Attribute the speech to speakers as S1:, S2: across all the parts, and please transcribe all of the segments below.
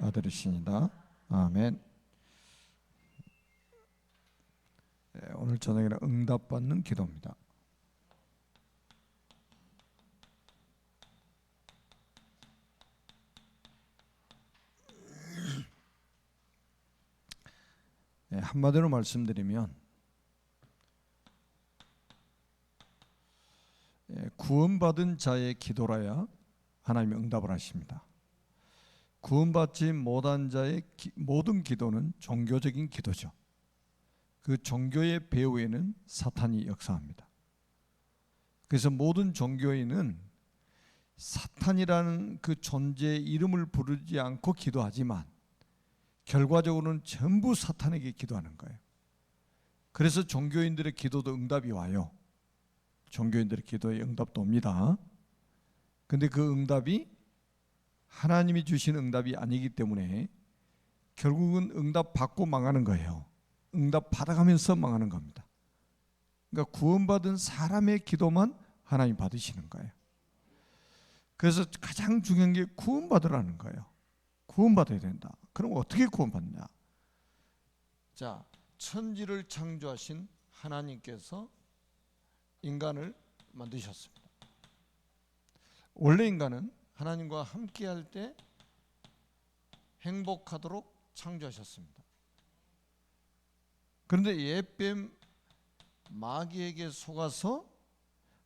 S1: 아들이시니다. 아멘. 오늘 저녁에는 응답받는 기도입니다. 한마디로 말씀드리면 구원받은 자의 기도라야 하나님이 응답을 하십니다. 구원받지 못한 자의 모든 기도는 종교적인 기도죠. 그 종교의 배후에는 사탄이 역사합니다. 그래서 모든 종교인은 사탄이라는 그 존재의 이름을 부르지 않고 기도하지만 결과적으로는 전부 사탄에게 기도하는 거예요. 그래서 종교인들의 기도도 응답이 와요. 종교인들의 기도에 응답도 옵니다. 근데 그 응답이 하나님이 주신 응답이 아니기 때문에 결국은 응답 받고 망하는 거예요. 응답 받아가면서 망하는 겁니다. 그러니까 구원받은 사람의 기도만 하나님 받으시는 거예요. 그래서 가장 중요한 게 구원받으라는 거예요. 구원받아야 된다. 그럼 어떻게 구원받냐? 자, 천지를 창조하신 하나님께서 인간을 만드셨습니다. 원래 인간은 하나님과 함께할 때 행복하도록 창조하셨습니다. 그런데 옛뱀 마귀에게 속아서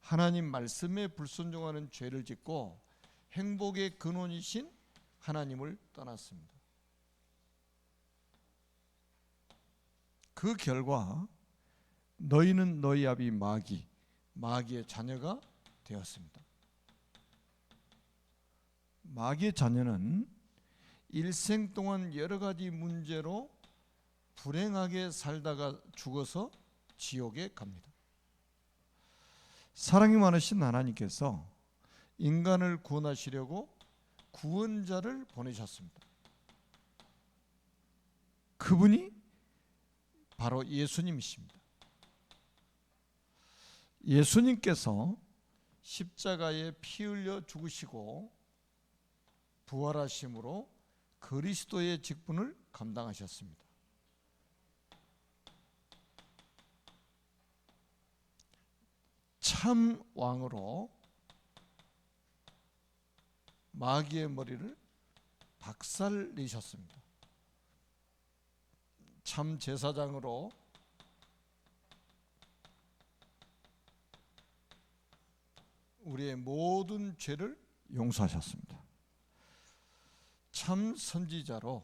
S1: 하나님 말씀에 불순종하는 죄를 짓고 행복의 근원이신 하나님을 떠났습니다. 그 결과 너희는 너희 아비 마귀의 자녀가 되었습니다. 마귀의 자녀는 일생 동안 여러 가지 문제로 불행하게 살다가 죽어서 지옥에 갑니다. 사랑이 많으신 하나님께서 인간을 구원하시려고 구원자를 보내셨습니다. 그분이 바로 예수님이십니다. 예수님께서 십자가에 피 흘려 죽으시고 부활하심으로 그리스도의 직분을 감당하셨습니다. 참 왕으로 마귀의 머리를 박살내셨습니다. 참 제사장으로 우리의 모든 죄를 용서하셨습니다. 참 선지자로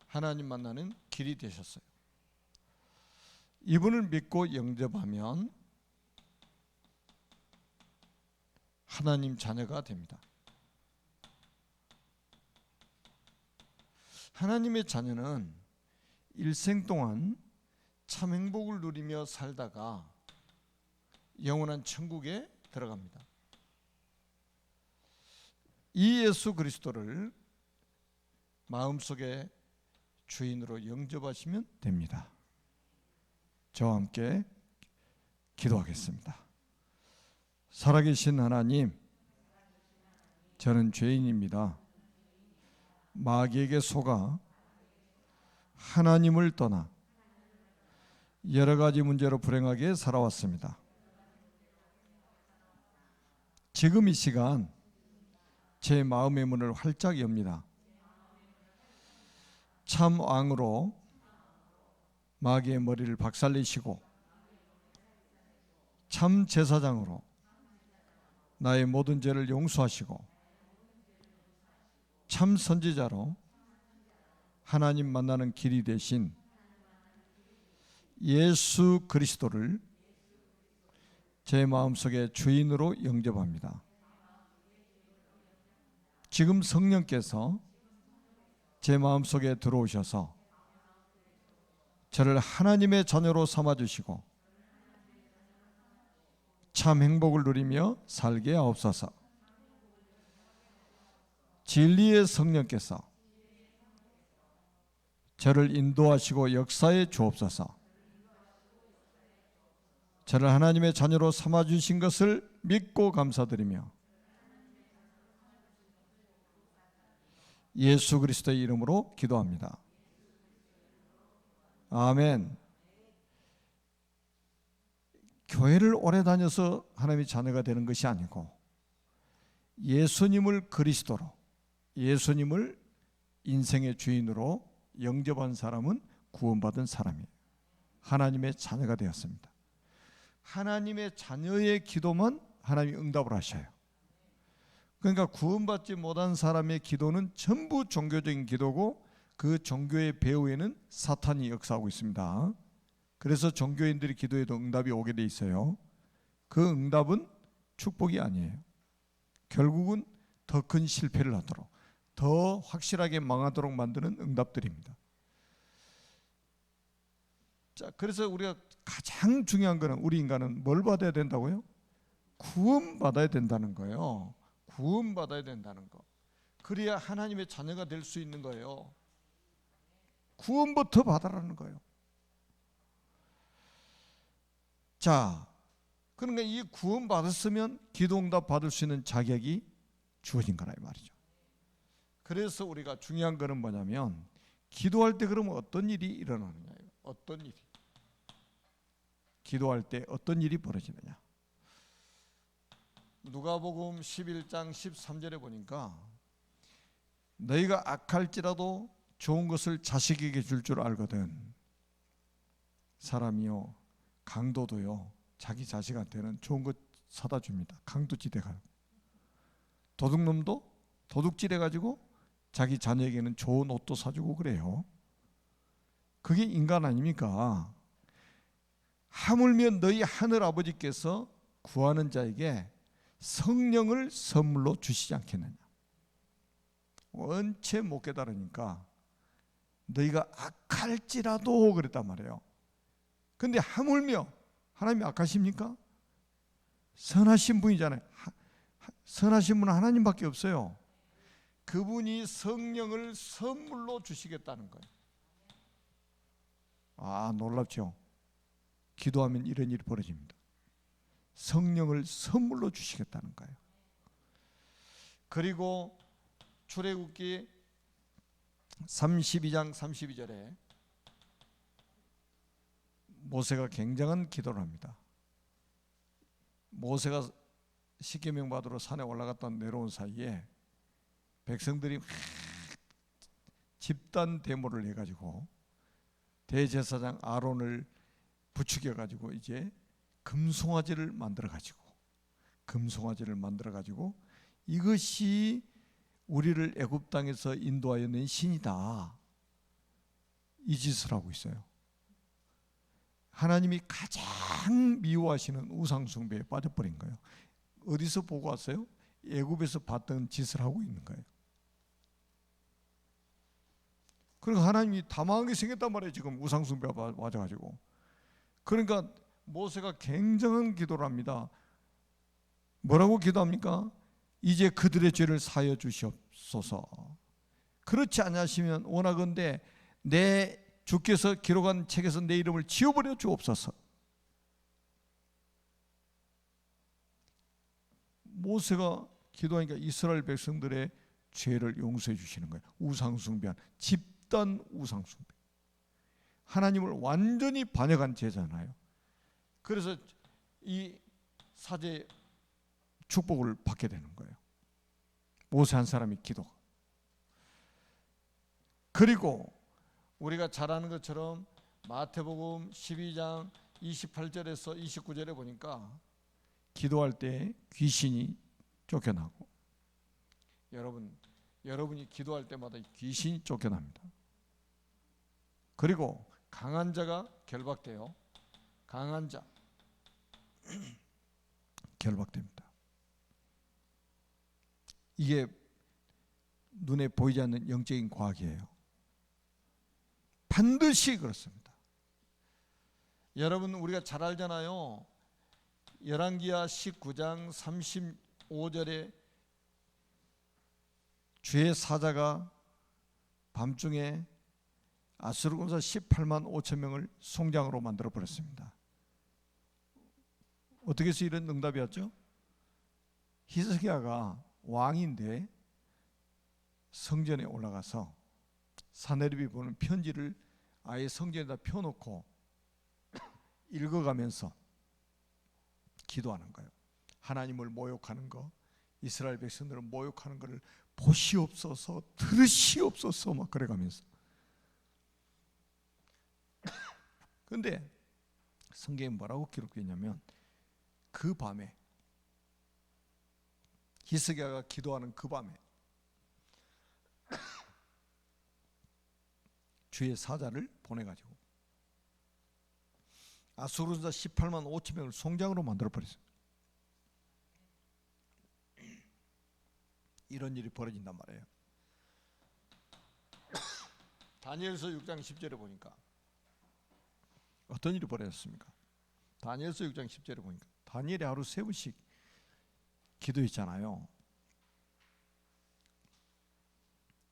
S1: 하나님 만나는 길이 되셨어요. 이분을 믿고 영접하면 하나님 자녀가 됩니다. 하나님의 자녀는 일생 동안 참 행복을 누리며 살다가 영원한 천국에 들어갑니다. 이 예수 그리스도를 마음속에 주인으로 영접하시면 됩니다. 저와 함께 기도하겠습니다. 살아계신 하나님, 저는 죄인입니다. 마귀에게 속아 하나님을 떠나 여러 가지 문제로 불행하게 살아왔습니다. 지금 이 시간 제 마음의 문을 활짝 엽니다. 참 왕으로 마귀의 머리를 박살내시고 참 제사장으로 나의 모든 죄를 용서하시고 참 선지자로 하나님 만나는 길이 되신 예수 그리스도를 제 마음속에 주인으로 영접합니다. 지금 성령께서 제 마음속에 들어오셔서 저를 하나님의 자녀로 삼아주시고 참 행복을 누리며 살게 하옵소서. 진리의 성령께서 저를 인도하시고 역사해 주옵소서. 저를 하나님의 자녀로 삼아주신 것을 믿고 감사드리며 예수 그리스도의 이름으로 기도합니다. 아멘. 교회를 오래 다녀서 하나님의 자녀가 되는 것이 아니고 예수님을 그리스도로, 예수님을 인생의 주인으로 영접한 사람은 구원받은 사람이에요. 하나님의 자녀가 되었습니다. 하나님의 자녀의 기도만 하나님이 응답을 하셔요. 그러니까 구원받지 못한 사람의 기도는 전부 종교적인 기도고 그 종교의 배후에는 사탄이 역사하고 있습니다. 그래서 종교인들이 기도해도 응답이 오게 돼 있어요. 그 응답은 축복이 아니에요. 결국은 더 큰 실패를 하도록, 더 확실하게 망하도록 만드는 응답들입니다. 자, 그래서 우리가 가장 중요한 거는, 우리 인간은 뭘 받아야 된다고요? 구원받아야 된다는 거예요. 구원받아야 된다는 거. 그래야 하나님의 자녀가 될 수 있는 거예요. 구원부터 받아라는 거예요. 자, 그러니까 이 구원 받았으면 기도응답 받을 수 있는 자격이 주어진 거라 이 말이죠. 그래서 우리가 중요한 거는 뭐냐면, 기도할 때 그러면 어떤 일이 일어나느냐예요. 어떤 일이, 기도할 때 어떤 일이 벌어지느냐. 누가복음 11장 13절에 보니까 너희가 악할지라도 좋은 것을 자식에게 줄 줄 알거든. 사람이요, 강도도요, 자기 자식한테는 좋은 것 사다 줍니다. 강도짓에 가요. 도둑놈도 도둑질해 가지고 자기 자녀에게는 좋은 옷도 사주고 그래요. 그게 인간 아닙니까? 하물며 너희 하늘 아버지께서 구하는 자에게 성령을 선물로 주시지 않겠느냐. 원체 못 깨달으니까 너희가 악할지라도 그랬단 말이에요. 근데 하물며 하나님이 악하십니까? 선하신 분이잖아요. 선하신 분은 하나님밖에 없어요. 그분이 성령을 선물로 주시겠다는 거예요. 아, 놀랍죠? 기도하면 이런 일이 벌어집니다. 성령을 선물로 주시겠다는 거예요. 그리고 출애굽기 32장 32절에 모세가 굉장한 기도를 합니다. 모세가 십계명 받으러 산에 올라갔다 내려온 사이에 백성들이 집단 데모를 해가지고 대제사장 아론을 부추겨가지고 이제 금송아지를 만들어가지고 이것이 우리를 애굽 땅에서 인도하여 낸 신이다, 이 짓을 하고 있어요. 하나님이 가장 미워하시는 우상숭배에 빠져버린 거예요. 어디서 보고 왔어요? 애굽에서 봤던 짓을 하고 있는 거예요. 그리고 하나님이 다망하게 생겼단 말이에요. 지금 우상숭배가 맞아가지고. 그러니까 모세가 굉장한 기도를 합니다. 뭐라고 기도합니까? 이제 그들의 죄를 사하여 주시옵소서. 그렇지 않으시면 원하건대 내 주께서 기록한 책에서 내 이름을 지워버려 주옵소서. 모세가 기도하니까 이스라엘 백성들의 죄를 용서해 주시는 거예요. 우상숭배한 집단 우상숭배. 하나님을 완전히 반역한 죄잖아요. 그래서 이 사제 축복을 받게 되는 거예요. 모세 한 사람이 기도가. 그리고 우리가 잘 아는 것처럼 마태복음 12장 28절에서 29절에 보니까 기도할 때 귀신이 쫓겨나고, 여러분이 기도할 때마다 귀신이 쫓겨납니다. 그리고 강한 자가 결박돼요. 강한 자 결박됩니다. 이게 눈에 보이지 않는 영적인 과학이에요. 반드시 그렇습니다. 여러분, 우리가 잘 알잖아요. 열왕기하 19장 35절에 주의 사자가 밤중에 아수르 군사 18만 5천 명을 송장으로 만들어 버렸습니다. 어떻게 해서 이런 응답이 왔죠? 히스기야가 왕인데 성전에 올라가서 사내립이 보는 편지를 아예 성전에다 펴놓고 읽어가면서 기도하는 거예요. 하나님을 모욕하는 거, 이스라엘 백성들을 모욕하는 것을 보시옵소서, 들으시옵소서 막 그래가면서. 그런데 성경에 뭐라고 기록되어 있냐면 그 밤에, 히스기야가 기도하는 그 밤에 주의 사자를 보내가지고 아수르자 18만 5천 명을 송장으로 만들어버렸어요. 이런 일이 벌어진단 말이에요. 다니엘서 6장 10절에 보니까 어떤 일이 벌어졌습니까? 다니엘서 6장 10절에 보니까 다니엘이 하루 3번씩 기도했잖아요.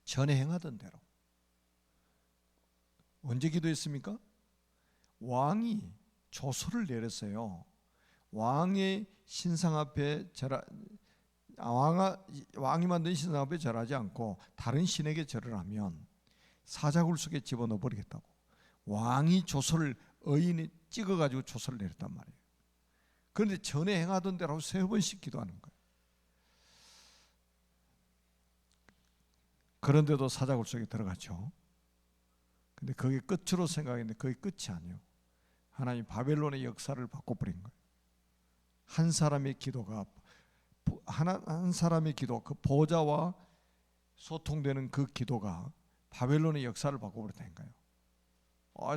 S1: 전에 행하던 대로. 언제 기도했습니까? 왕이 조서를 내렸어요. 왕의 신상 앞에 왕이 만든 신상 앞에 절하지 않고 다른 신에게 절을 하면 사자굴 속에 집어넣어 버리겠다고 왕이 조서를 의인이 찍어가지고 조서를 내렸단 말이에요. 그런데 전에 행하던 대로 3번씩 기도하는 거예요. 그런데도 사자굴 속에 들어갔죠. 근데 그게 끝으로 생각했는데 그게 끝이 아니에요. 하나님 바벨론의 역사를 바꿔버린 거예요. 한 사람의 기도가, 한 사람의 기도, 그 보좌와 소통되는 그 기도가 바벨론의 역사를 바꿔버렸다는 거예요.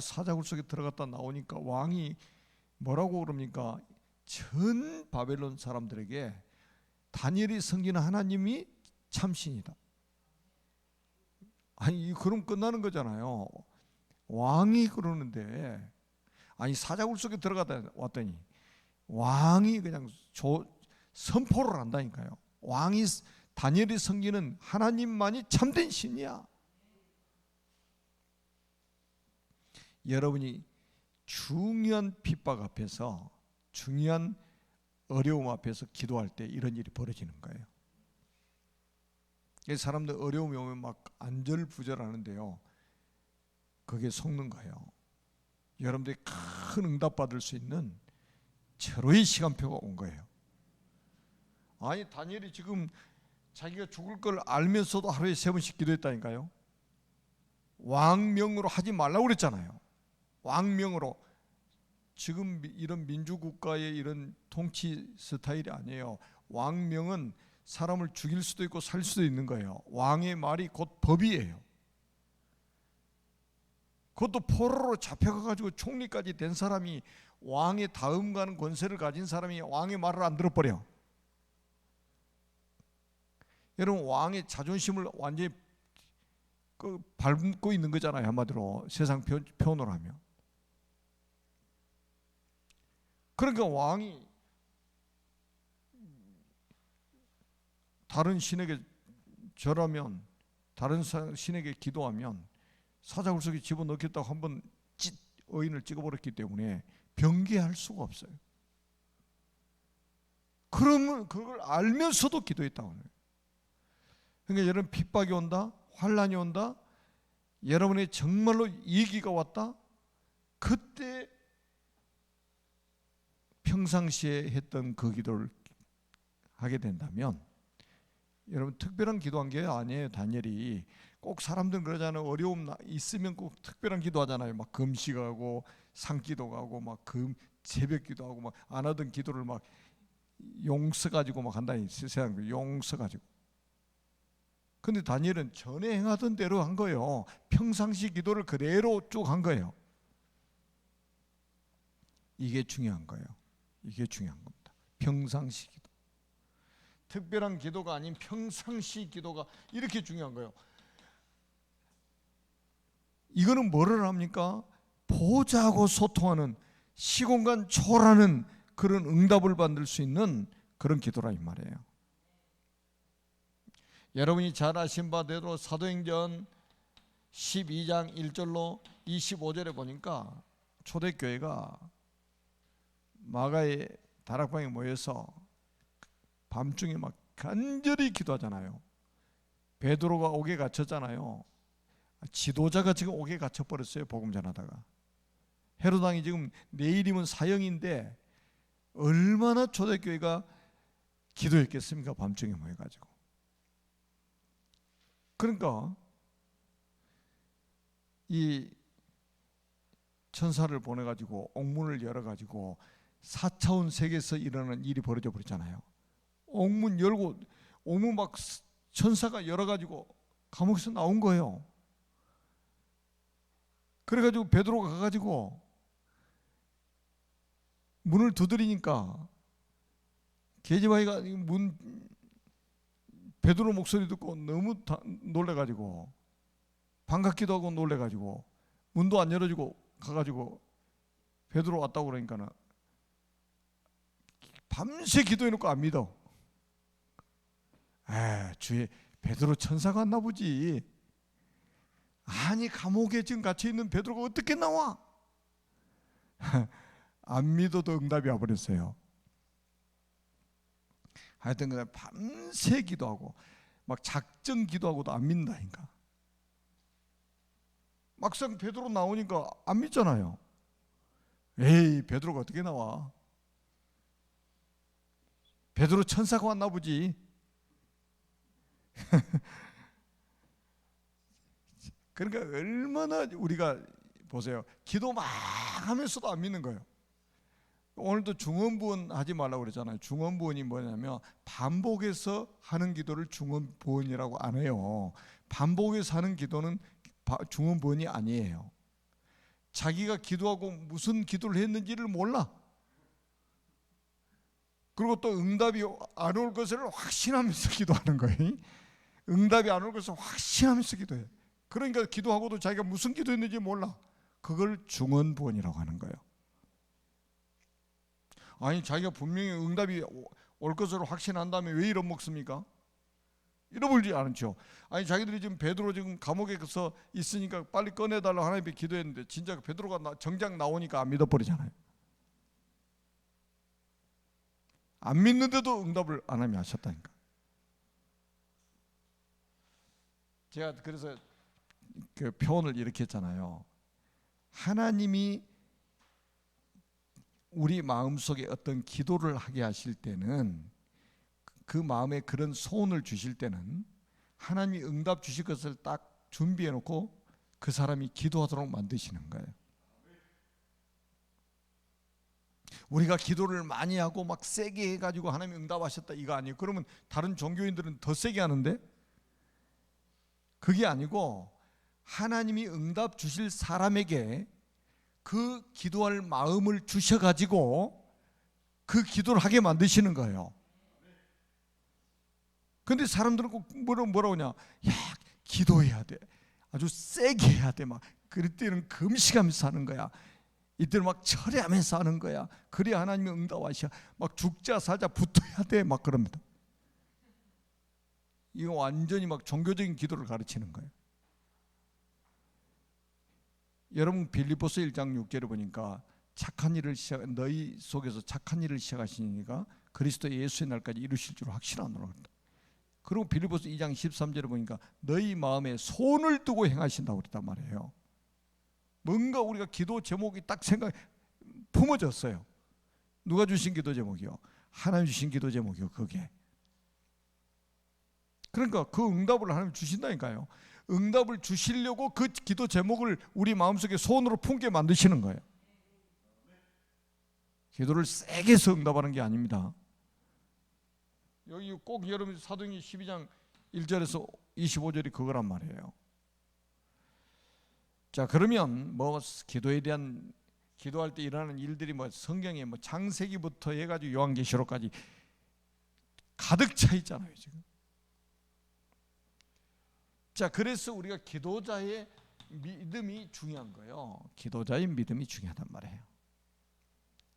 S1: 사자굴 속에 들어갔다 나오니까 왕이 뭐라고 그럽니까? 전 바벨론 사람들에게 다니엘이 섬기는 하나님이 참신이다. 아니 그럼 끝나는 거잖아요. 왕이 그러는데, 아니 사자굴 속에 들어갔다 왔더니 왕이 그냥 선포를 한다니까요. 왕이 다니엘이 섬기는 하나님만이 참된 신이야. 여러분이 중요한 핍박 앞에서, 중요한 어려움 앞에서 기도할 때 이런 일이 벌어지는 거예요. 사람들 어려움이 오면 막 안절부절하는데요, 그게 속는 거예요. 여러분들이 큰 응답 받을 수 있는 절호의 시간표가 온 거예요. 아니 다니엘이 지금 자기가 죽을 걸 알면서도 하루에 3번씩 기도했다니까요. 왕명으로 하지 말라고 그랬잖아요. 왕명으로. 지금 이런 민주국가의 이런 통치 스타일이 아니에요. 왕명은 사람을 죽일 수도 있고 살 수도 있는 거예요. 왕의 말이 곧 법이에요. 그것도 포로로 잡혀가지고 총리까지 된 사람이, 왕의 다음 가는 권세를 가진 사람이 왕의 말을 안 들어버려. 여러분 왕의 자존심을 완전히 밟고 있는 거잖아요. 한마디로 세상 표현으로 하면. 그러니까 왕이 다른 신에게 절하면, 다른 신에게 기도하면 사자굴 속에 집어넣겠다고 한번 의인을 찍어버렸기 때문에 변개할 수가 없어요. 그러면 그걸 알면서도 기도했다고 해요. 그러니까 여러분 핍박이 온다, 환란이 온다, 여러분의 정말로 위기가 왔다, 그때 평상시에 했던 그 기도를 하게 된다면, 여러분 특별한 기도한 게 아니에요. 다니엘이 꼭 사람들은 그러잖아요. 어려움 있으면 꼭 특별한 기도하잖아요. 막 금식하고 산기도 가고 막 새벽 기도하고 막 안 하던 기도를 막 용서 가지고 막 한다니, 세상 용서 가지고. 근데 다니엘은 전에 행하던 대로 한 거예요. 평상시 기도를 그대로 쭉 한 거예요. 이게 중요한 거예요. 이게 중요한 겁니다. 평상시 기도. 특별한 기도가 아닌 평상시 기도가 이렇게 중요한 거예요. 이거는 뭐를 합니까? 보좌하고 소통하는, 시공간 초월하는 그런 응답을 받을 수 있는 그런 기도라 이 말이에요. 여러분이 잘 아신 바대로 사도행전 12장 1절로 25절에 보니까 초대교회가 마가의 다락방에 모여서 밤중에 막 간절히 기도하잖아요. 베드로가 옥에 갇혔잖아요. 지도자가 지금 옥에 갇혀버렸어요. 복음 전하다가. 헤롯 왕이 지금 내일이면 사형인데 얼마나 초대교회가 기도했겠습니까? 밤중에 모여가지고. 그러니까 이 천사를 보내가지고 옥문을 열어가지고 4차원 세계에서 일어나는 일이 벌어져 버렸잖아요. 옥문 열고 옥문 막 천사가 열어가지고 감옥에서 나온 거예요. 그래가지고 베드로가 가가지고 문을 두드리니까 계집아이가 베드로 목소리 듣고 너무 놀래가지고 반갑기도 하고 놀래가지고 문도 안 열어주고 가가지고 베드로 왔다고 그러니까는 밤새 기도해놓고 안 믿어. 주의 베드로 천사가 왔나 보지. 아니 감옥에 지금 갇혀있는 베드로가 어떻게 나와? 안 믿어도 응답이 와버렸어요. 하여튼 그냥 밤새 기도하고 막 작정 기도하고도 안 믿는다니까. 막상 베드로 나오니까 안 믿잖아요. 에이 베드로가 어떻게 나와? 베드로 천사가 왔나 보지. 그러니까 얼마나 우리가 보세요. 기도 막 하면서도 안 믿는 거예요. 오늘도 중언부언 하지 말라고 그랬잖아요. 중언부언이 뭐냐면 반복해서 하는 기도를 중언부언이라고 안 해요. 반복해서 하는 기도는 중언부언이 아니에요. 자기가 기도하고 무슨 기도를 했는지를 몰라. 그리고 또 응답이 안 올 것을 확신하면서 기도하는 거예요. 응답이 안 올 것을 확신하면서 기도해. 그러니까 기도하고도 자기가 무슨 기도했는지 몰라. 그걸 중언부언이라고 하는 거예요. 아니 자기가 분명히 응답이 올 것으로 확신한 다음에 왜 잃어먹습니까? 잃어버리지 않죠. 아니 자기들이 지금 베드로 지금 감옥에서 있으니까 빨리 꺼내달라고 하나님께 기도했는데 진짜 베드로가 정작 나오니까 안 믿어버리잖아요. 안 믿는데도 응답을 하나님이 하셨다니까. 제가 그래서 그 표현을 이렇게 했잖아요. 하나님이 우리 마음속에 어떤 기도를 하게 하실 때는 그 마음에 그런 소원을 주실 때는 하나님이 응답 주실 것을 딱 준비해 놓고 그 사람이 기도하도록 만드시는 거예요. 우리가 기도를 많이 하고 막 세게 해가지고 하나님이 응답하셨다 이거 아니에요. 그러면 다른 종교인들은 더 세게 하는데 그게 아니고 하나님이 응답 주실 사람에게 그 기도할 마음을 주셔가지고 그 기도를 하게 만드시는 거예요. 근데 사람들은 꼭 뭐라고 하냐? 야, 기도해야 돼. 아주 세게 해야 돼. 막 그럴 때는 금식하면서 하는 거야. 이때는 막 철회하면서 하는 거야. 그래야 하나님이 응답하셔. 막 죽자 살자 붙어야 돼. 막 그럽니다. 이거 완전히 막 종교적인 기도를 가르치는 거예요. 여러분 빌립보서 1장 6절에 보니까 착한 일을 너희 속에서 착한 일을 시작하시니까 그리스도 예수의 날까지 이루실 줄 확신하노라. 그리고 빌립보서 2장 13절에 보니까 너희 마음에 손을 두고 행하신다고 그랬단 말이에요. 뭔가 우리가 기도 제목이 딱 품어졌어요. 누가 주신 기도 제목이요? 하나님 주신 기도 제목이요. 그게. 그러니까 그 응답을 하나님 주신다니까요. 응답을 주시려고 그 기도 제목을 우리 마음속에 손으로 품게 만드시는 거예요. 기도를 세게 해서 응답하는 게 아닙니다. 여기 꼭 여러분 사도행전 12장 1절에서 25절이 그거란 말이에요. 자, 그러면 뭐 기도에 대한 기도할 때 일어나는 일들이 뭐 성경에 뭐 창세기부터 해가지고 요한계시록까지 가득 차 있잖아요 지금. 자, 그래서 우리가 기도자의 믿음이 중요한 거예요. 기도자의 믿음이 중요하단 말이에요.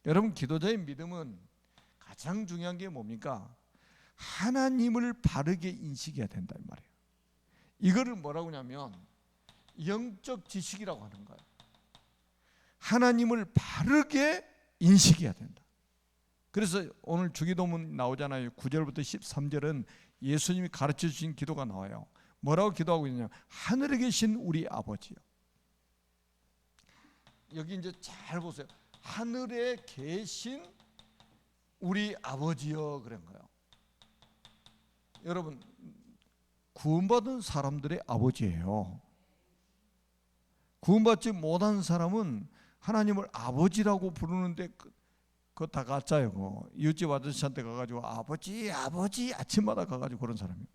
S1: 여러분 기도자의 믿음은 가장 중요한 게 뭡니까? 하나님을 바르게 인식해야 된단 말이에요. 이거를 뭐라고 하냐면 영적 지식이라고 하는 거예요. 하나님을 바르게 인식해야 된다. 그래서 오늘 주기도문 나오잖아요. 9절부터 13절은 예수님이 가르쳐 주신 기도가 나와요. 뭐라고 기도하고 있느냐? 하늘에 계신 우리 아버지요. 여기 이제 잘 보세요. 하늘에 계신 우리 아버지요 그런 거예요. 여러분, 구원받은 사람들의 아버지예요. 구원받지 못한 사람은 하나님을 아버지라고 부르는데 그거 다 가짜예요. 이웃집 아저씨한테 가가지고 아버지 아버지 아침마다 가가지고 그런 사람이에요.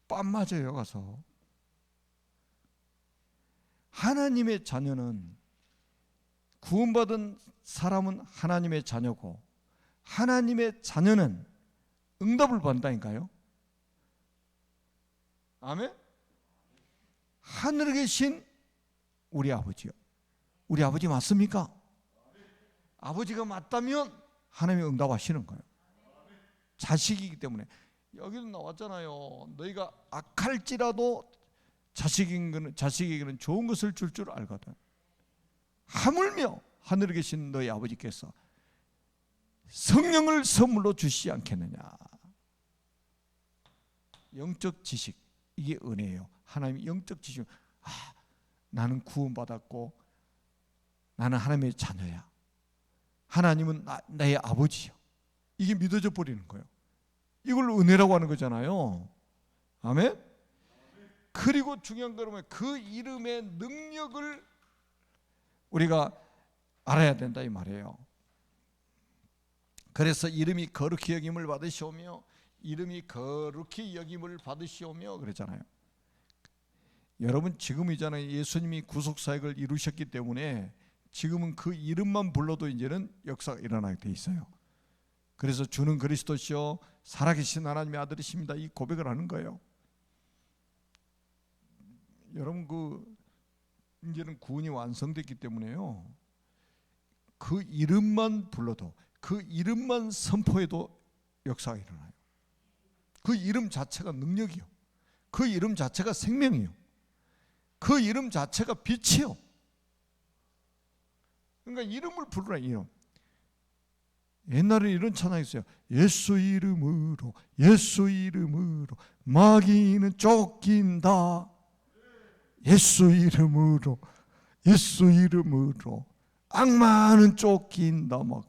S1: 빰 맞아요. 가서 하나님의 자녀는, 구원받은 사람은 하나님의 자녀고 하나님의 자녀는 응답을 받는다니까요. 아멘. 하늘에 계신 우리 아버지요. 우리 아버지 맞습니까? 아버지가 맞다면 하나님이 응답하시는 거예요. 자식이기 때문에. 여기도 나왔잖아요. 너희가 악할지라도 자식에게는 좋은 것을 줄 알거든. 하물며 하늘에 계신 너희 아버지께서 성령을 선물로 주시지 않겠느냐. 영적 지식, 이게 은혜예요. 하나님의 영적 지식. 나는 구원받았고 나는 하나님의 자녀야. 하나님은 나의 아버지요. 이게 믿어져 버리는 거예요. 이걸 은혜라고 하는 거잖아요. 아멘. 그리고 중요한 거는 그 이름의 능력을 우리가 알아야 된다 이 말이에요. 그래서 이름이 거룩히 여김을 받으시오며 이름이 거룩히 여김을 받으시오며 그랬잖아요. 여러분, 지금이잖아요. 예수님이 구속사역을 이루셨기 때문에 지금은 그 이름만 불러도 이제는 역사가 일어나게 돼 있어요. 그래서 주는 그리스도시요 살아계신 하나님의 아들이십니다, 이 고백을 하는 거예요. 여러분, 이제는 구원이 완성됐기 때문에요, 그 이름만 불러도, 그 이름만 선포해도 역사가 일어나요. 그 이름 자체가 능력이요, 그 이름 자체가 생명이요, 그 이름 자체가 빛이요. 그러니까 이름을 부르라. 이름. 옛날에 이런 찬양이 있어요. 예수 이름으로, 예수 이름으로 마귀는 쫓긴다. 예수 이름으로, 예수 이름으로 악마는 쫓긴다. 막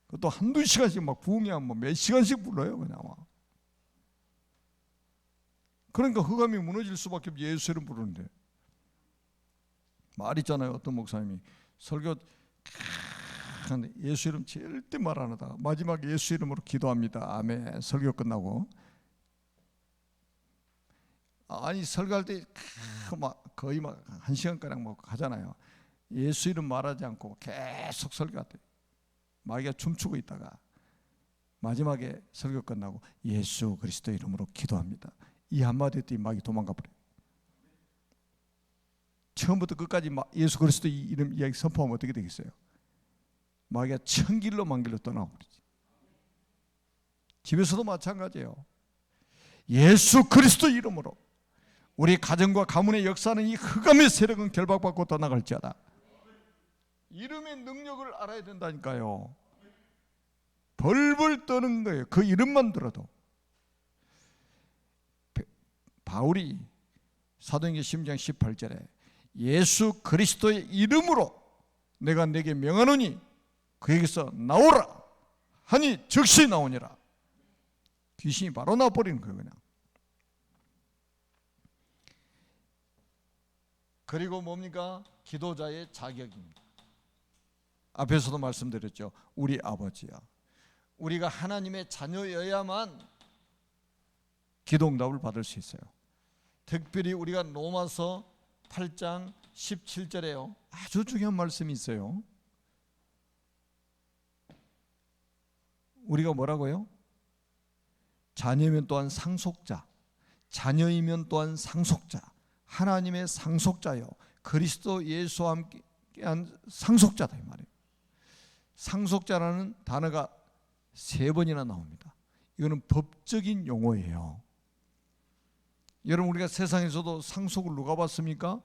S1: 그것도 한두 시간씩 막 부흥이야 몇 시간씩 불러요 그냥 막. 그러니까 흑암이 무너질 수밖에 없지. 예수 이름 부르는데. 말 있잖아요. 어떤 목사님이 설교 하는데 예수 이름 절대 말 안 하다가 마지막에 예수 이름으로 기도합니다. 아멘. 설교 끝나고. 아니 설교할 때 거의 막 1시간가량 막 하잖아요. 예수 이름 말하지 않고 계속 설교하대. 마귀가 춤추고 있다가 마지막에 설교 끝나고 예수 그리스도 이름으로 기도합니다. 이 한마디 했더니 마귀 도망가 버려요. 처음부터 끝까지 예수 그리스도 이름 이야기 선포하면 어떻게 되겠어요? 마귀가 천길로 만길로 떠나버리지. 집에서도 마찬가지예요. 예수 그리스도 이름으로 우리 가정과 가문의 역사는 이 흑암의 세력은 결박받고 떠나갈지어다. 이름의 능력을 알아야 된다니까요. 벌벌 떠는 거예요. 그 이름만 들어도. 바울이 사도행전 10장 18절에 예수 그리스도의 이름으로 내가 내게 명하노니 그에게서 나오라 하니 즉시 나오니라. 귀신이 바로 나와버리는 거예요 그냥. 그리고 뭡니까? 기도자의 자격입니다. 앞에서도 말씀드렸죠. 우리 아버지야. 우리가 하나님의 자녀여야만 기도응답을 받을 수 있어요. 특별히 우리가 로마서 8장 17절에요. 아주 중요한 말씀이 있어요. 우리가 뭐라고요? 자녀면 또한 상속자, 자녀이면 또한 상속자, 하나님의 상속자요, 그리스도 예수와 함께한 상속자다 이 말이에요. 상속자라는 단어가 3번이나 나옵니다. 이거는 법적인 용어예요. 여러분, 우리가 세상에서도 상속을 누가 받습니까?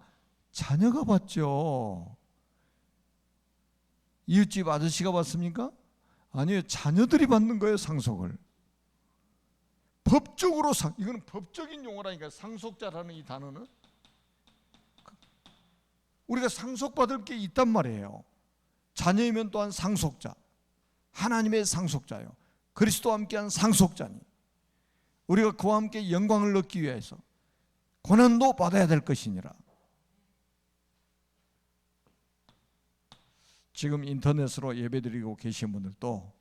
S1: 자녀가 받죠. 이웃집 아저씨가 받습니까? 아니요, 자녀들이 받는 거예요 상속을. 법적으로 이거는 법적인 용어라니까. 상속자라는 이 단어는 우리가 상속받을 게 있단 말이에요. 자녀이면 또한 상속자, 하나님의 상속자요, 그리스도와 함께한 상속자니 우리가 그와 함께 영광을 얻기 위해서 고난도 받아야 될 것이니라. 지금 인터넷으로 예배드리고 계신 분들도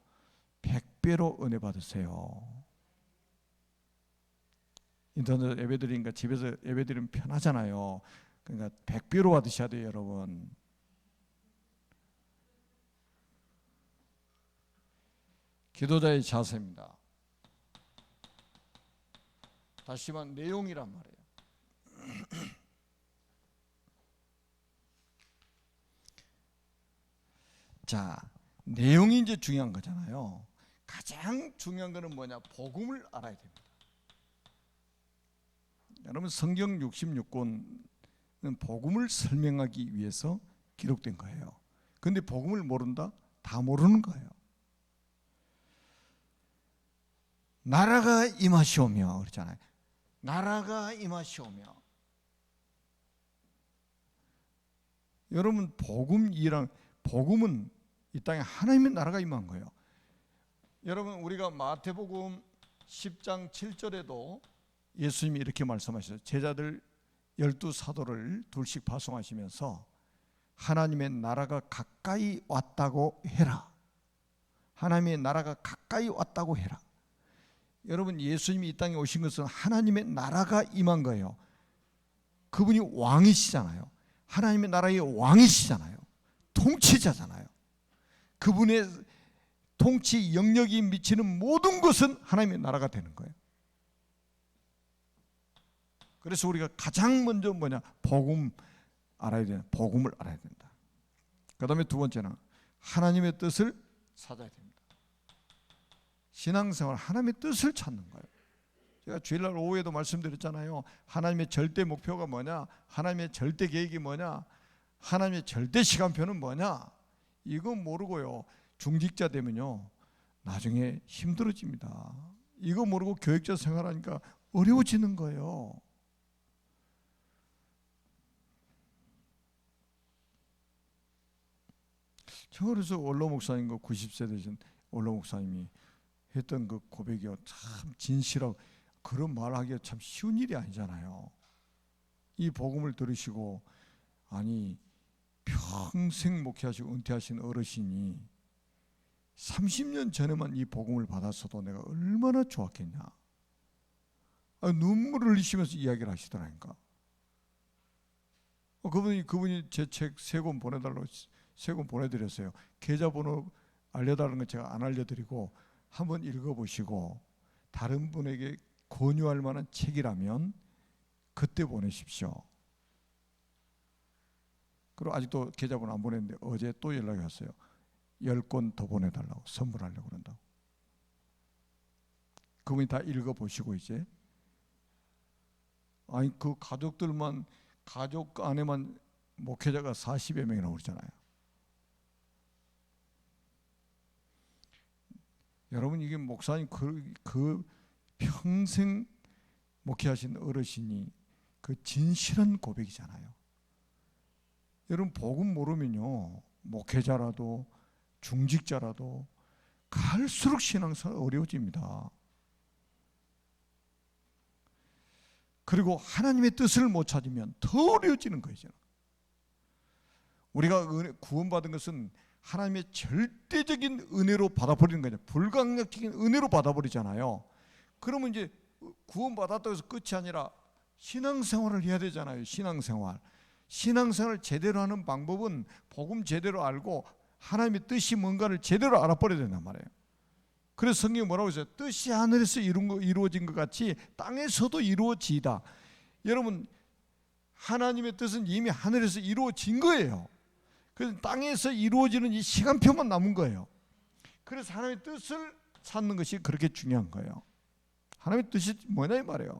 S1: 100배로 은혜 받으세요. 인터넷 예배드리니까 집에서 예배드리면 편하잖아요. 그러니까 100배로 받으셔야 돼요, 여러분. 기도자의 자세입니다. 다시만 내용이란 말이에요. 자, 내용이 이제 중요한 거잖아요. 가장 중요한 거는 뭐냐? 복음을 알아야 됩니다. 여러분, 성경 66권은 복음을 설명하기 위해서 기록된 거예요. 그런데 복음을 모른다? 다 모르는 거예요. 나라가 임하시오며 그렇잖아요. 나라가 임하시오며. 여러분, 복음은 이 땅에 하나님의 나라가 임한 거예요. 여러분, 우리가 마태복음 10장 7절에도 예수님이 이렇게 말씀하셨어요. 제자들 12사도를 둘씩 파송하시면서 하나님의 나라가 가까이 왔다고 해라. 하나님의 나라가 가까이 왔다고 해라. 여러분, 예수님이 이 땅에 오신 것은 하나님의 나라가 임한 거예요. 그분이 왕이시잖아요. 하나님의 나라의 왕이시잖아요. 통치자잖아요. 그분의 통치 영역이 미치는 모든 것은 하나님의 나라가 되는 거예요. 그래서 우리가 가장 먼저 뭐냐? 복음 알아야 된다. 복음을 알아야 된다. 그 다음에 두 번째는 하나님의 뜻을 찾아야 됩니다. 신앙생활, 하나님의 뜻을 찾는 거예요. 제가 주일날 오후에도 말씀드렸잖아요. 하나님의 절대 목표가 뭐냐? 하나님의 절대 계획이 뭐냐? 하나님의 절대 시간표는 뭐냐? 이거 모르고요, 중직자 되면요 나중에 힘들어집니다. 이거 모르고 교육자 생활하니까 어려워지는 거예요. 저 그래서 원로 목사님과 90세 되신 원로 목사님이 했던 그 고백이요, 참 진실하고, 그런 말하기가 참 쉬운 일이 아니잖아요. 이 복음을 들으시고, 아니 평생 목회하시고 은퇴하신 어르신이 30년 전에만 이 복음을 받았어도 내가 얼마나 좋았겠냐. 눈물을 흘리시면서 이야기를 하시더라니까. 그분이 제 책 3권 보내달라고 3권 보내드렸어요. 계좌번호 알려달라는 건 제가 안 알려드리고, 한번 읽어보시고 다른 분에게 권유할 만한 책이라면 그때 보내십시오. 그리고 아직도 계좌번호 안 보냈는데 어제 또 연락이 왔어요. 10권 더 보내달라고, 선물하려고 그런다고. 그분이 다 읽어보시고 이제, 아니 그 가족들만, 가족 안에만 목회자가 40여 명이나 오잖아요. 여러분, 이게 목사님 그 평생 목회하신 어르신이 그 진실한 고백이잖아요. 여러분, 복음 모르면요 목회자라도 중직자라도 갈수록 신앙생활 어려워집니다. 그리고 하나님의 뜻을 못 찾으면 더 어려워지는 거죠. 우리가 구원받은 것은 하나님의 절대적인 은혜로 받아버리는 거죠. 불강력적인 은혜로 받아버리잖아요. 그러면 이제 구원받았다고 해서 끝이 아니라 신앙생활을 해야 되잖아요. 신앙생활을 제대로 하는 방법은 복음 제대로 알고 하나님의 뜻이 뭔가를 제대로 알아버려야 된단 말이에요. 그래서 성경이 뭐라고 했어요? 뜻이 하늘에서 이루어진 것 같이 땅에서도 이루어지이다. 여러분, 하나님의 뜻은 이미 하늘에서 이루어진 거예요. 그래서 땅에서 이루어지는 이 시간표만 남은 거예요. 그래서 하나님의 뜻을 찾는 것이 그렇게 중요한 거예요. 하나님의 뜻이 뭐냐 이 말이에요.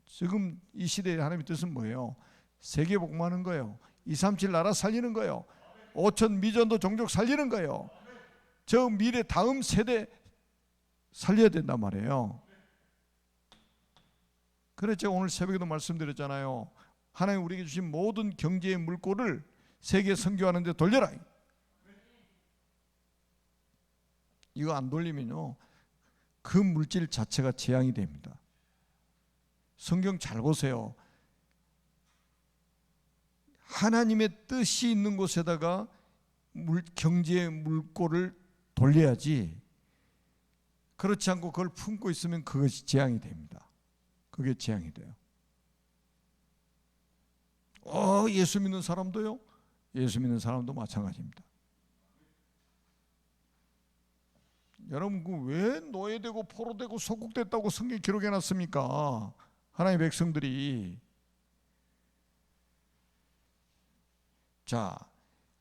S1: 지금 이 시대의 하나님의 뜻은 뭐예요? 세계 복음하는 거예요. 237 나라 살리는 거예요. 5천 미전도 종족 살리는 거예요. 저 미래 다음 세대 살려야 된단 말이에요. 그래서 제가 오늘 새벽에도 말씀드렸잖아요. 하나님 우리에게 주신 모든 경제의 물꼬를 세계 선교하는 데 돌려라. 이거 안 돌리면요, 그 물질 자체가 재앙이 됩니다. 성경 잘 보세요. 하나님의 뜻이 있는 곳에다가 경제의 물꼬를 돌려야지, 그렇지 않고 그걸 품고 있으면 그것이 재앙이 됩니다. 그게 재앙이 돼요. 예수 믿는 사람도요? 예수 믿는 사람도 마찬가지입니다. 여러분, 그 왜 노예되고 포로되고 소국됐다고 성경에 기록해 놨습니까? 하나님의 백성들이. 자,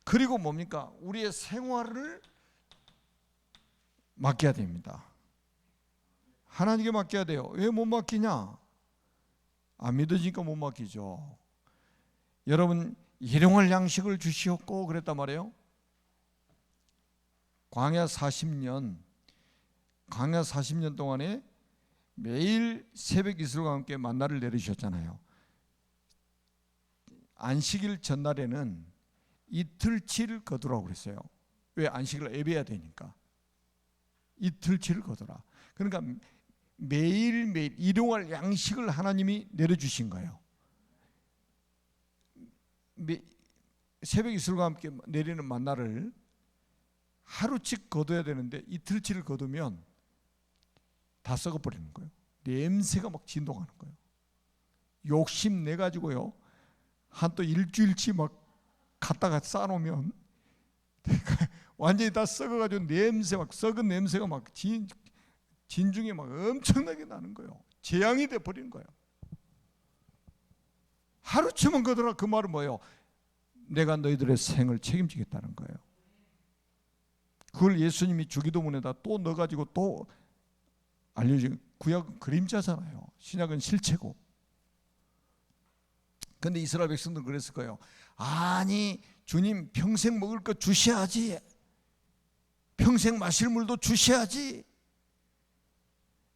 S1: 그리고 뭡니까? 우리의 생활을 맡겨야 됩니다. 하나님께 맡겨야 돼요. 왜 못 맡기냐? 안 믿어지니까 못 맡기죠. 여러분, 일용할 양식을 주시옵고 그랬단 말이에요. 광야 40년 동안에 매일 새벽 이슬과 함께 만나를 내리셨잖아요. 안식일 전날에는 이틀치를 거두라고 그랬어요. 왜? 안식일을 예배해야 되니까. 이틀치를 거두라. 그러니까 매일매일 일용할 양식을 하나님이 내려주신 거예요. 새벽 이슬과 함께 내리는 만나를 하루씩 거둬야 되는데 이틀치를 거두면 다 썩어버리는 거예요. 냄새가 막 진동하는 거예요. 욕심내가지고요, 한 또 일주일치 막 갖다가 싸놓으면 완전히 다 썩어가지고 냄새, 막 썩은 냄새가 막 진중에 막 엄청나게 나는 거예요. 재앙이 돼버리는 거예요. 하루치만 거두라. 그 말은 뭐예요? 내가 너희들의 생을 책임지겠다는 거예요. 그걸 예수님이 주기도문에다 또 넣어가지고 또 알려준, 구약은 그림자잖아요. 신약은 실체고. 근데 이스라엘 백성들은 그랬을 거예요. 아니, 주님 평생 먹을 것 주셔야지, 평생 마실 물도 주셔야지.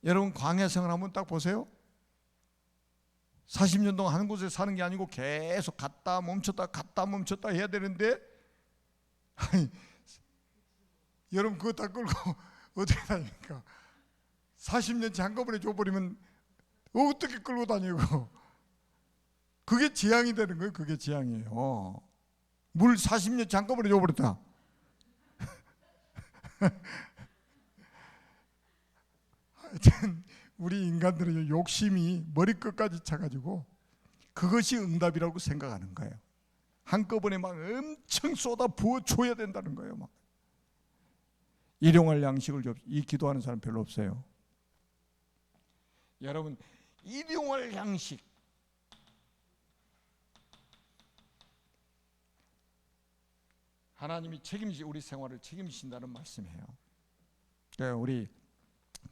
S1: 여러분, 광야 생활 한번 딱 보세요. 40년 동안 한 곳에 사는 게 아니고 계속 갔다 멈췄다 해야 되는데, 아니, 여러분 그거 다 끌고 어떻게 다닙니까? 40년치 한꺼번에 줘버리면 어떻게 끌고 다니고. 그게 재앙이 되는 거예요. 그게 재앙이에요. 물 40년치 한꺼번에 줘버렸다. 하여튼 우리 인간들은 욕심이 머리끝까지 차가지고 그것이 응답이라고 생각하는 거예요. 한꺼번에 막 엄청 쏟아 부어 줘야 된다는 거예요. 막 일용할 양식을 줘. 이 기도하는 사람 별로 없어요. 여러분, 일용할 양식, 하나님이 우리 생활을 책임지신다는 말씀이에요. 그러니까 우리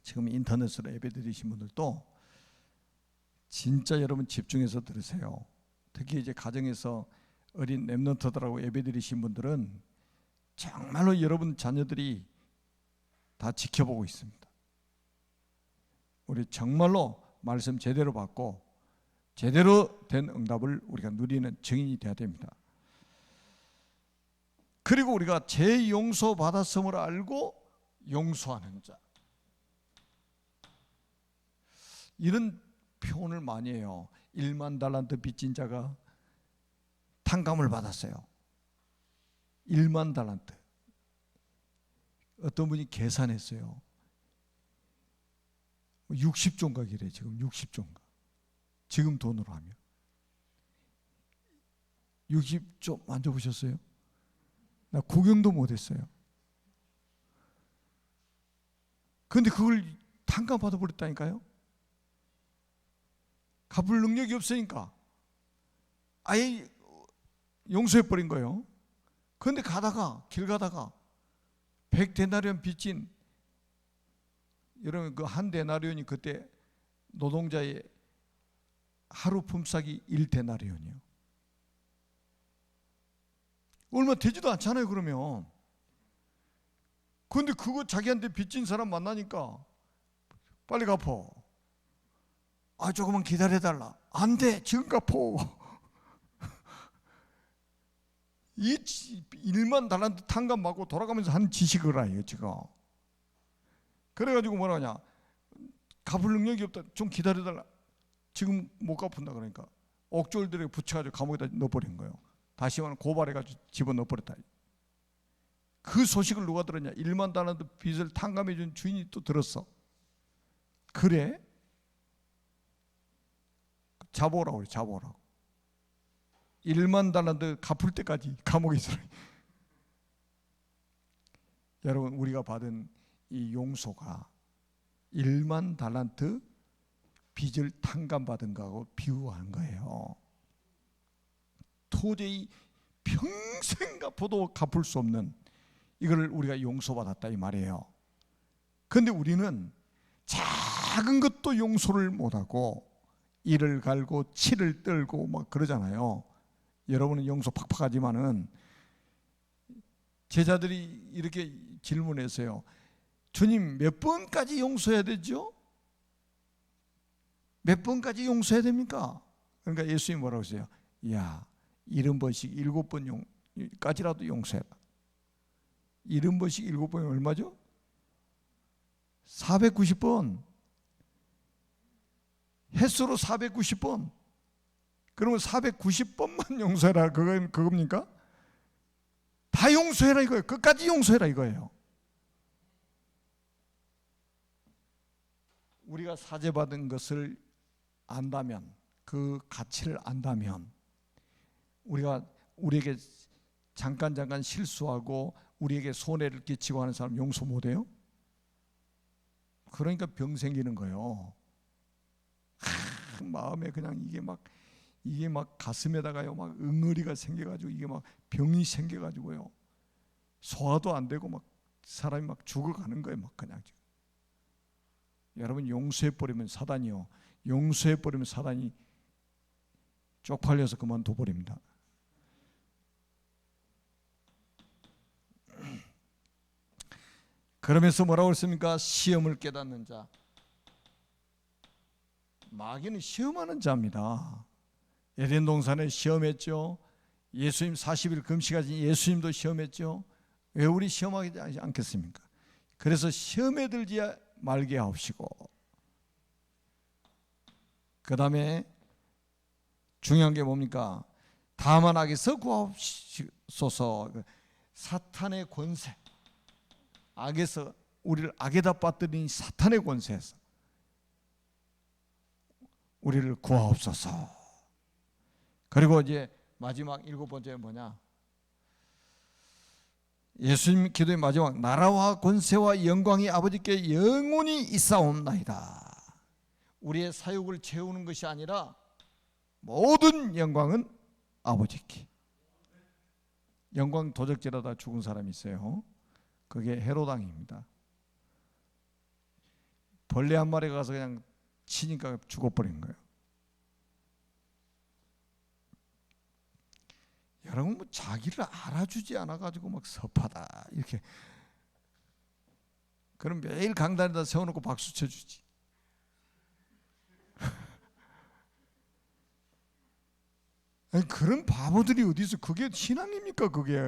S1: 지금 인터넷으로 예배드리신 분들도 진짜 여러분 집중해서 들으세요. 특히 이제 가정에서 어린 렘넌트들하고 예배드리신 분들은 정말로 여러분 자녀들이 다 지켜보고 있습니다. 우리 정말로 말씀 제대로 받고 제대로 된 응답을 우리가 누리는 증인이 되어야 됩니다. 그리고 우리가 제 용서 받았음을 알고 용서하는 자, 이런 표현을 많이 해요. 1만 달란트 빚진 자가 탕감을 받았어요. 1만 달란트. 어떤 분이 계산했어요. 60조인가 그래. 지금 60조인가. 지금 돈으로 하면 60조 만져보셨어요? 나 구경도 못했어요. 그런데 그걸 탕감 받아버렸다니까요. 갚을 능력이 없으니까 아예 용서해버린 거예요. 그런데 길 가다가 100데나리온 빚진, 여러분 그 한 데나리온이 그때 노동자의 하루 품삯이 1데나리온이에요. 얼마 되지도 않잖아요. 그러면 그런데 그거 자기한테 빚진 사람 만나니까 빨리 갚어. 조금만 기다려달라. 안 돼, 지금 갚어. 이 1만 달란트 탕감 받고 돌아가면서 하는 지식을 아예요 지금. 그래가지고 뭐라 하냐, 갚을 능력이 없다, 좀 기다려달라. 지금 못 갚는다. 그러니까 옥졸들에게 붙여가지고 감옥에다 넣어버린 거예요. 다시 말하면 고발해가지고 집어넣어버렸다. 그 소식을 누가 들었냐? 1만 달란트 빚을 탕감해준 주인이 또 들었어. 그래? 잡아오라고 그래. 잡아오라고. 1만 달란트 갚을 때까지 감옥에 있으라. 여러분, 우리가 받은 이 용서가 1만 달란트 빚을 탕감받은 거하고 비유한 거예요. 도저히 평생 갚아도 갚을 수 없는 이걸 우리가 용서받았다 이 말이에요. 그런데 우리는 작은 것도 용서를 못하고 이를 갈고 치를 떨고 막 그러잖아요. 여러분은 용서 팍팍하지만은 제자들이 이렇게 질문했어요. 주님, 몇 번까지 용서해야 되죠? 몇 번까지 용서해야 됩니까? 그러니까 예수님이 뭐라고 했어요? 야, 70번씩 7번까지라도 용서해라. 70번씩 7번이 얼마죠? 490번. 횟수로 490번. 그러면 490번만 용서해라 그겁니까? 다 용서해라 이거예요. 끝까지 용서해라 이거예요. 우리가 사죄받은 것을 안다면, 그 가치를 안다면, 우리에게 잠깐 실수하고 우리에게 손해를 끼치고 하는 사람 용서 못해요? 그러니까 병 생기는 거예요. 마음에 그냥 이게 막 가슴에다가요 막 응어리가 생겨가지고 이게 막 병이 생겨가지고요 소화도 안 되고 막 사람이 막 죽어가는 거예요. 막 그냥. 여러분, 용서해버리면 사단이 쪽팔려서 그만둬 버립니다. 그러면서 뭐라고 했습니까? 시험을 깨닫는 자. 마귀는 시험하는 자입니다. 에덴 동산에 시험했죠. 예수님 40일 금식하신 예수님도 시험했죠. 왜 우리 시험하지 않겠습니까? 그래서 시험에 들지 말게 하옵시고, 그 다음에 중요한 게 뭡니까? 다만 악에서 구하옵소서. 사탄의 권세, 악에서 우리를 악에다 빠뜨린 사탄의 권세에서 우리를 구하옵소서. 그리고 이제 마지막 7번째 뭐냐? 예수님 기도의 마지막, 나라와 권세와 영광이 아버지께 영원히 있사옵나이다. 우리의 사욕을 채우는 것이 아니라 모든 영광은 아버지께. 영광 도적질하다 죽은 사람이 있어요. 그게 헤롯 왕입니다. 벌레 한 마리가 가서 그냥 치니까 죽어버린 거예요. 여러분, 뭐 자기를 알아주지 않아가지고 막 섭하다 이렇게, 그럼 매일 강단에다 세워놓고 박수 쳐주지. 아니, 그런 바보들이 어디 있어? 그게 신앙입니까 그게?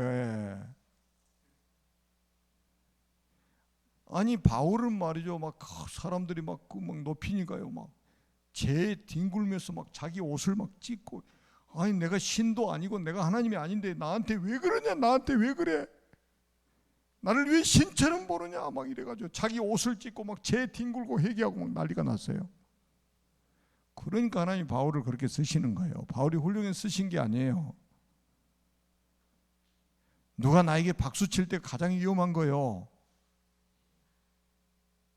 S1: 아니, 바울은 말이죠, 막 사람들이 막 높이니까요, 막 재 뒹굴면서 막 자기 옷을 막 찢고, 아니 내가 신도 아니고 내가 하나님이 아닌데 나한테 왜 그러냐, 나한테 왜 그래, 나를 왜 신처럼 보느냐, 막 이래가지고 자기 옷을 찢고 막 재 뒹굴고 회개하고 막 난리가 났어요. 그러니까 하나님 바울을 그렇게 쓰시는 거예요. 바울이 훌륭히 쓰신 게 아니에요. 누가 나에게 박수 칠 때 가장 위험한 거예요.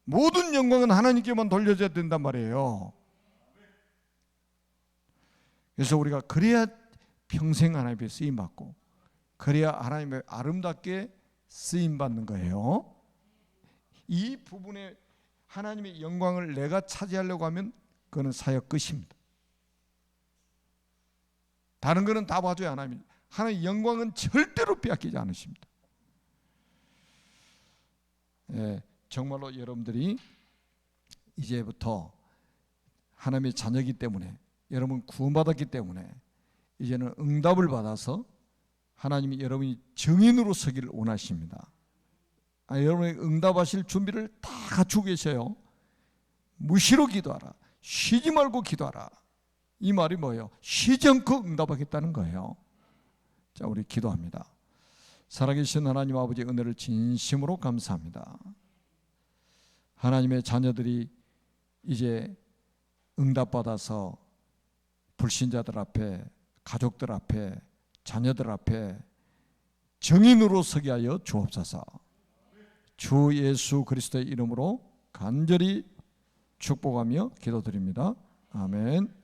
S1: 모든 영광은 하나님께만 돌려져야 된단 말이에요. 그래서 우리가 그래야 평생 하나님의 쓰임 받고, 그래야 하나님의 아름답게 쓰임 받는 거예요. 이 부분에 하나님의 영광을 내가 차지하려고 하면 그거는 사역 끝입니다. 다른 거는 다 봐줘야 하나님. 하나님의 영광은 절대로 빼앗기지 않으십니다. 정말로 여러분들이 이제부터 하나님의 자녀이기 때문에, 여러분 구원받았기 때문에 이제는 응답을 받아서 하나님이 여러분이 증인으로 서기를 원하십니다. 여러분이 응답하실 준비를 다 갖추고 계셔요. 무시로 기도하라. 쉬지 말고 기도하라. 이 말이 뭐예요? 쉬지 않고 응답하겠다는 거예요. 자, 우리 기도합니다. 살아계신 하나님 아버지, 은혜를 진심으로 감사합니다. 하나님의 자녀들이 이제 응답받아서 불신자들 앞에, 가족들 앞에, 자녀들 앞에 증인으로 서게 하여 주옵소서. 주 예수 그리스도의 이름으로 간절히 축복하며 기도드립니다. 아멘.